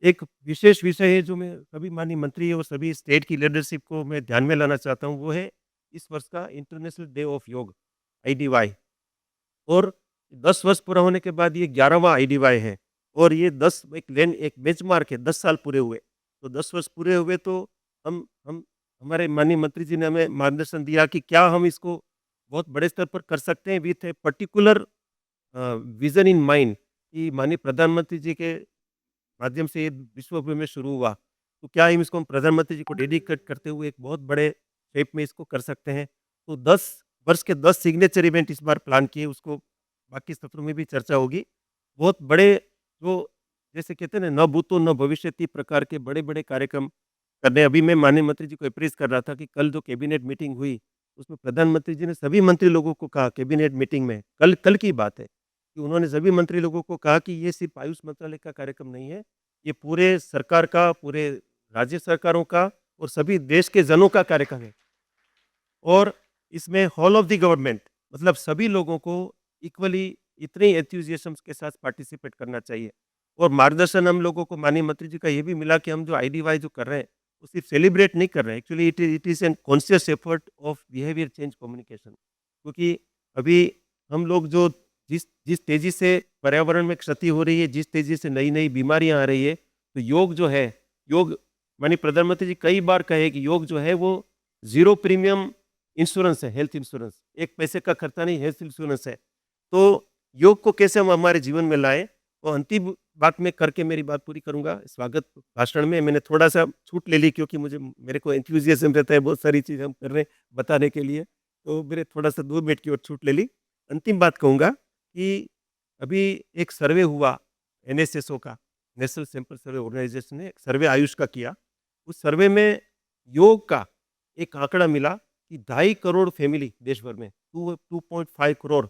एक विशेष विषय है जो मैं सभी माननीय मंत्री और सभी स्टेट की लीडरशिप को मैं ध्यान में लाना चाहता हूँ, वो है इस वर्ष का इंटरनेशनल डे ऑफ योग, आईडीवाई। और 10 वर्ष पूरा होने के बाद ये 11वाँ आईडीवाई है और ये 10 एक बेंचमार्क है, 10 साल पूरे हुए। तो 10 वर्ष पूरे हुए तो हम हमारे माननीय मंत्री जी ने हमें मार्गदर्शन दिया कि क्या हम इसको बहुत बड़े स्तर पर कर सकते हैं with a particular vision in mind, कि माननीय प्रधानमंत्री जी के माध्यम से ये विश्व भर में शुरू हुआ। तो क्या हम प्रधानमंत्री जी को डेडिकेट करते हुए एक बहुत बड़े शेप में इसको कर सकते हैं। तो 10 वर्ष के 10 सिग्नेचर इवेंट इस बार प्लान किए, उसको बाकी सत्रों में भी चर्चा होगी। बहुत बड़े जो जैसे कहते हैं ना, "न भूतो न भविष्यति" प्रकार के बड़े-बड़े कार्यक्रम करने। अभी मैं माननीय मंत्री जी को अप्रीज़ कर रहा था कि कल जो कैबिनेट मीटिंग हुई, उसमें प्रधानमंत्री जी ने सभी मंत्री लोगों को कहा कैबिनेट मीटिंग में, कल कल की बात है, कि उन्होंने सभी मंत्री लोगों को कहा कि ये सिर्फ़ आयुष मंत्रालय का कार्यक्रम नहीं है, ये पूरे सरकार का, पूरे राज्य सरकारों का और सभी देश के जनों का कार्यक्रम है। और इसमें होल ऑफ द गवर्नमेंट, मतलब सभी लोगों को इक्वली इतने एंथुसियाज़्म के साथ पार्टिसिपेट करना चाहिए। और मार्गदर्शन हम लोगों को माननीय मंत्री जी का ये भी मिला कि हम जो आईडीवाई जो कर रहे हैं, वो सिर्फ सेलिब्रेट नहीं कर रहे हैं, actually it is an conscious effort of behaviour change communication. क्योंकि अभी हम लोग जो जिस जिस तेज़ी से पर्यावरण में क्षति हो रही है, जिस तेज़ी से नई-नई बीमारियाँ आ रही है, तो योग जो है, योग माननीय प्रधानमंत्री जी कई बार कहे कि योग जो है वो ज़ीरो प्रीमियम इंश्योरेंस है, हेल्थ इंश्योरेंस। 1 पैसे का खर्चा नहीं, हेल्थ इंश्योरेंस है। तो योग को कैसे हम हमारे जीवन में लाएँ, और अंतिम बात मैं करके मेरी बात पूरी करूँगा। स्वागत भाषण में मैंने थोड़ा-सा छूट ले ली, क्योंकि मेरे को एंथुसियाज़्म रहता है, बहुत सारी चीज़ें हम कर रहे हैं बताने के लिए, तो मेरे थोड़ा-सा 2 मिनट की और छूट ले ली। अंतिम बात कहूँगा कि अभी एक सर्वे हुआ एनएसएसओ का, नेशनल सैंपल सर्वे ऑर्गेनाइजेशन ने एक सर्वे आयुष का किया। उस सर्वे में योग का एक आंकड़ा मिला कि 2.5 करोड़ फैमिली देश भर में, 2.5 करोड़,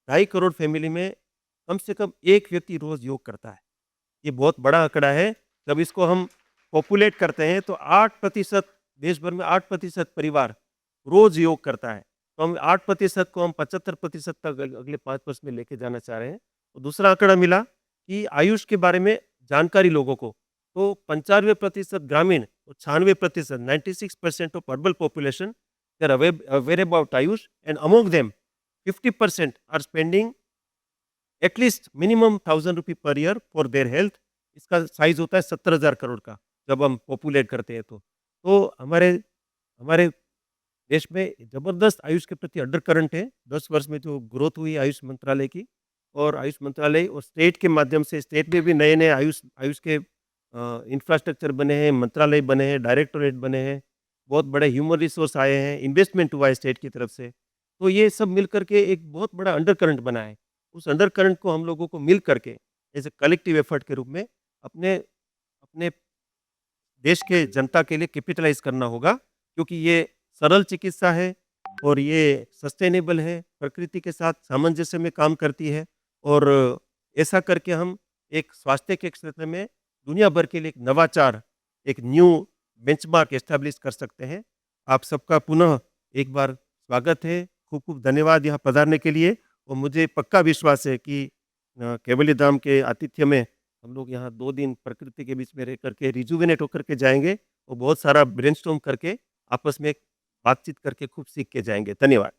2.5 करोड़ फैमिली में कम से कम एक व्यक्ति रोज योग करता है। ये बहुत बड़ा आंकड़ा है। जब इसको हम पॉपुलेट करते हैं तो 8% देश भर में 8% परिवार रोज योग करता है। तो हम 8% को हम 75% तक अगले 5 वर्ष में लेके जाना चाह रहे हैं। और दूसरा आंकड़ा मिला कि आयुष के बारे में जानकारी लोगों को, तो 95% ग्रामीण और 96% 96% of urban population they are aware about AYUSH, and among them 50% are spending at least minimum ₹1000 per year for their health. इसका साइज़ होता है 70,000 करोड़ का, जब हम पॉपुलेट करते हैं तो। तो हमारे हमारे देश में ज़बरदस्त आयुष के प्रति अंडर करंट है। 10 वर्ष में जो ग्रोथ हुई आयुष मंत्रालय की, और आयुष मंत्रालय और स्टेट के माध्यम से स्टेट में भी नए-नए आयुष आयुष के इंफ्रास्ट्रक्चर बने हैं, मंत्रालय बने हैं, डायरेक्टोरेट बने हैं, बहुत बड़े ह्यूमन रिसोर्स आए हैं, इन्वेस्टमेंट हुआ है स्टेट की तरफ से। तो ये सब मिल कर के एक बहुत बड़ा अंडर करंट बना है। उस अंडर करंट को हम लोगों को मिल करके एज़ अ कलेक्टिव एफर्ट के रूप में अपने अपने देश के जनता के लिए कैपिटलाइज़ करना होगा, क्योंकि ये सरल चिकित्सा है और ये सस्टेनेबल है, प्रकृति के साथ सामंजस्य में काम करती है। और ऐसा करके हम एक स्वास्थ्य के क्षेत्र में दुनिया भर के लिए एक नवाचार, एक न्यू बेंचमार्क एस्टेब्लिश कर सकते हैं। आप सबका पुनः एक बार स्वागत है। खूब-खूब धन्यवाद यहाँ पधारने के लिए, और मुझे पक्का विश्वास है कि कैवल्य धाम के आतिथ्य में हम लोग यहाँ 2 दिन प्रकृति के बीच में रह करके रिजुवेनेट होकर के जाएँगे, और बहुत सारा ब्रेनस्टॉर्म करके आपस में बातचीत करके खूब सीख के जाएँगे। धन्यवाद।